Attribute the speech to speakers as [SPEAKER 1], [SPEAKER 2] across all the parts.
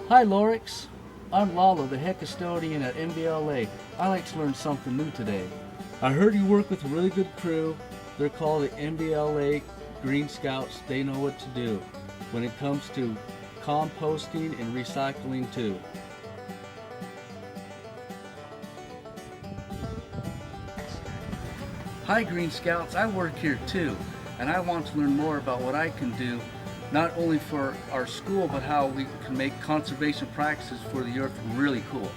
[SPEAKER 1] Hi Lorax, I'm Lalo, the head custodian at MBLA. I like to learn something new today. I heard you work with a really good crew. They're called the MBLA Green Scouts. They know what to do when it comes to composting and recycling too. Hi Green Scouts, I work here too, and I want to learn more about what I can do, not only for our school, but how we can make conservation practices for the earth really cool.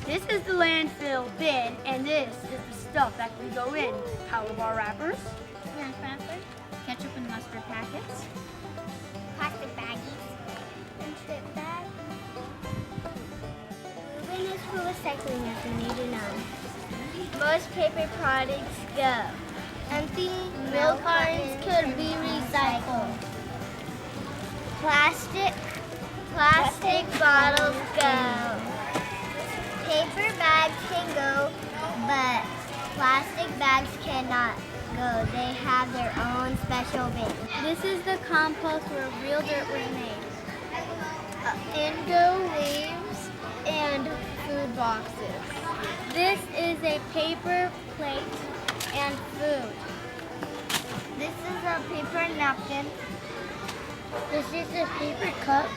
[SPEAKER 2] This is the landfill bin, and this is the stuff that can go in. Power bar wrappers,
[SPEAKER 3] Snack wrappers, ketchup and mustard packets, plastic baggies, and chip bags. The bin is for recycling if you need to know. Most paper products go. Empty milk cartons could be recycled. Plastic bottles go. Paper bags can go, but plastic bags cannot go. They have their own special bin. This is the compost where real dirt was made. In go leaves and food boxes. This is a paper plate and food. This is a paper napkin. This is a paper cup.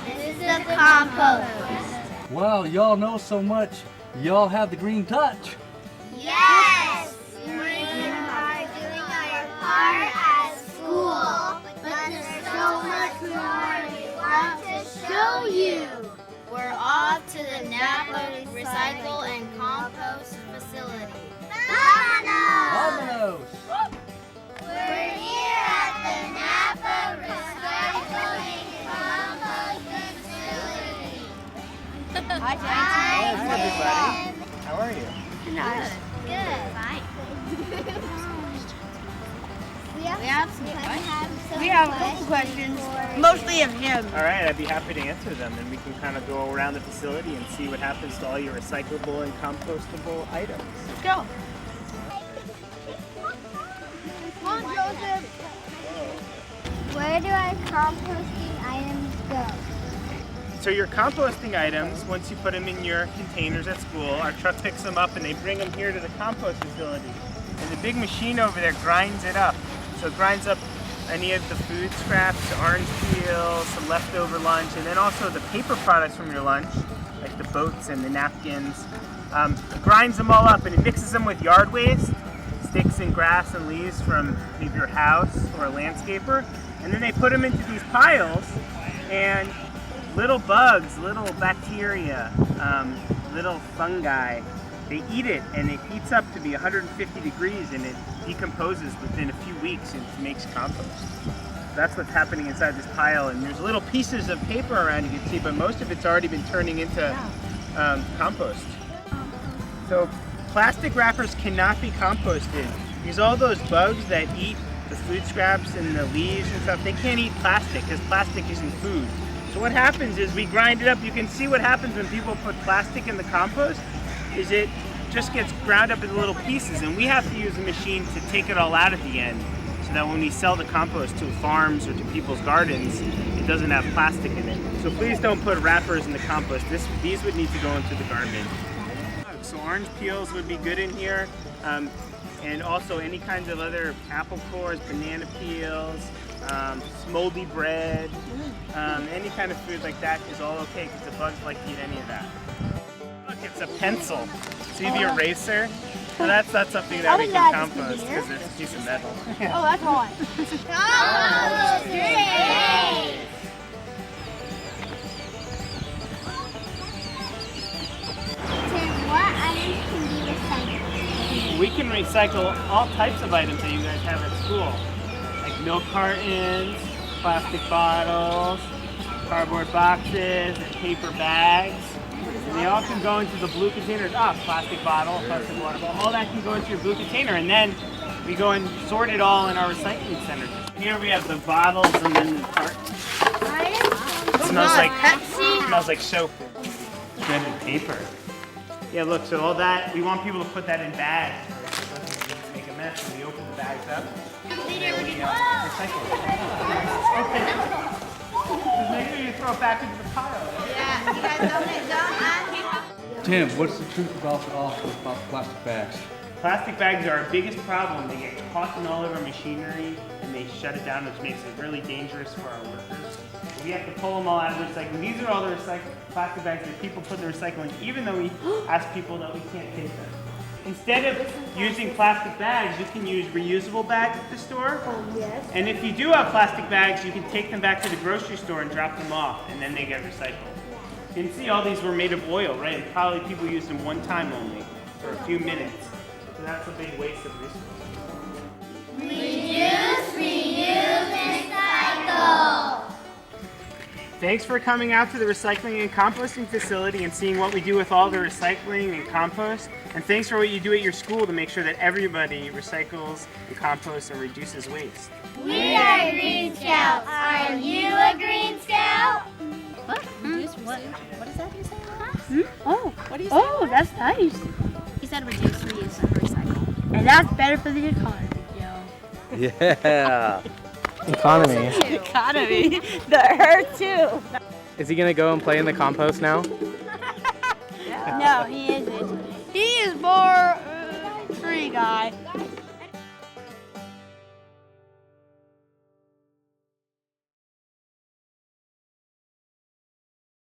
[SPEAKER 3] This is the compost.
[SPEAKER 1] Wow, y'all know so much. Y'all have the green touch.
[SPEAKER 3] Yes! We are doing our part at school, but there's so much more we want to show you. We're off to the Napa Recycle and Compost Facility.
[SPEAKER 1] Vámonos!
[SPEAKER 3] We're here at the Napa Recycling and Compost Facility.
[SPEAKER 2] Hi,
[SPEAKER 4] Hi, everybody. How are you?
[SPEAKER 2] Nice.
[SPEAKER 3] Good.
[SPEAKER 2] Fine.
[SPEAKER 3] We have some
[SPEAKER 2] We have a couple questions, mostly of him.
[SPEAKER 4] All right, I'd be happy to answer them, and we can kind of go around the facility and see what happens to all your recyclable and compostable items.
[SPEAKER 2] Let's go. Come on, Joseph.
[SPEAKER 3] Where do our composting items go?
[SPEAKER 4] So your composting items, once you put them in your containers at school, our truck picks them up and they bring them here to the compost facility. And the big machine over there grinds it up. So it grinds up any of the food scraps, the orange peels, some leftover lunch, and then also the paper products from your lunch, like the boats and the napkins. It grinds them all up and it mixes them with yard waste, sticks and grass and leaves from maybe your house or a landscaper. And then they put them into these piles, and little bugs, little bacteria, little fungi, they eat it, and it heats up to be 150 degrees, and it decomposes within a few weeks and makes compost. That's what's happening inside this pile, and there's little pieces of paper around you can see, but most of it's already been turning into compost. So plastic wrappers cannot be composted because all those bugs that eat the food scraps and the leaves and stuff, they can't eat plastic because plastic isn't food. So what happens is we grind it up. You can see what happens when people put plastic in the compost is it just gets ground up into little pieces, and we have to use a machine to take it all out at the end so that when we sell the compost to farms or to people's gardens, it doesn't have plastic in it. So please don't put wrappers in the compost. These would need to go into the garbage. So orange peels would be good in here, and also any kinds of other apple cores, banana peels, moldy bread, any kind of food like that is all okay because the bugs like to eat any of that. Look, it's a pencil. See the eraser? So that's not something that we can compost because it's a piece of metal.
[SPEAKER 2] Oh, that's hot.
[SPEAKER 3] Compost great! Tim, what items can be recycled?
[SPEAKER 4] We can recycle all types of items that you guys have at school, like milk cartons, plastic bottles, cardboard boxes, and paper bags. And they all can go into the blue containers. Plastic bottle, plastic water bottle, all that can go into your blue container, and then we go and sort it all in our recycling center. Here we have the bottles and then the cartons. It smells like soap. Shredded paper. Yeah, look, so all that, we want people to put that in bags. So it doesn't make a mess when we open the bags up. And there we go. recycle it. Okay. Just make sure you throw it back into the pile.
[SPEAKER 5] Yeah, you guys don't
[SPEAKER 1] Tim, what's the truth about plastic bags?
[SPEAKER 4] Plastic bags are our biggest problem. They get caught in all of our machinery and they shut it down, which makes it really dangerous for our workers. We have to pull them all out of recycling. These are all the plastic bags that people put in the recycling, even though we ask people that we can't take them. Instead of using plastic bags, you can use reusable bags at the store.
[SPEAKER 2] Yes.
[SPEAKER 4] And if you do have plastic bags, you can take them back to the grocery store and drop them off, and then they get recycled. You can see all these were made of oil, right? And probably people used them one time only, for a few minutes. So that's a big waste of resources.
[SPEAKER 3] Reduce, reuse, recycle.
[SPEAKER 4] Thanks for coming out to the recycling and composting facility and seeing what we do with all the recycling and compost. And thanks for what you do at your school to make sure that everybody recycles and composts and reduces waste.
[SPEAKER 3] We are Green Scouts. Are you a Green Scout?
[SPEAKER 5] What? What does that you say?
[SPEAKER 2] Oh,
[SPEAKER 5] What do you say?
[SPEAKER 2] oh, that's nice.
[SPEAKER 5] He said reduce, reuse, and recycle.
[SPEAKER 2] And that's better for the economy, yo.
[SPEAKER 6] Yeah.
[SPEAKER 7] Economy.
[SPEAKER 5] Economy. The earth too.
[SPEAKER 7] Is he gonna go and play in the compost now?
[SPEAKER 2] No, he isn't. He is more tree guy.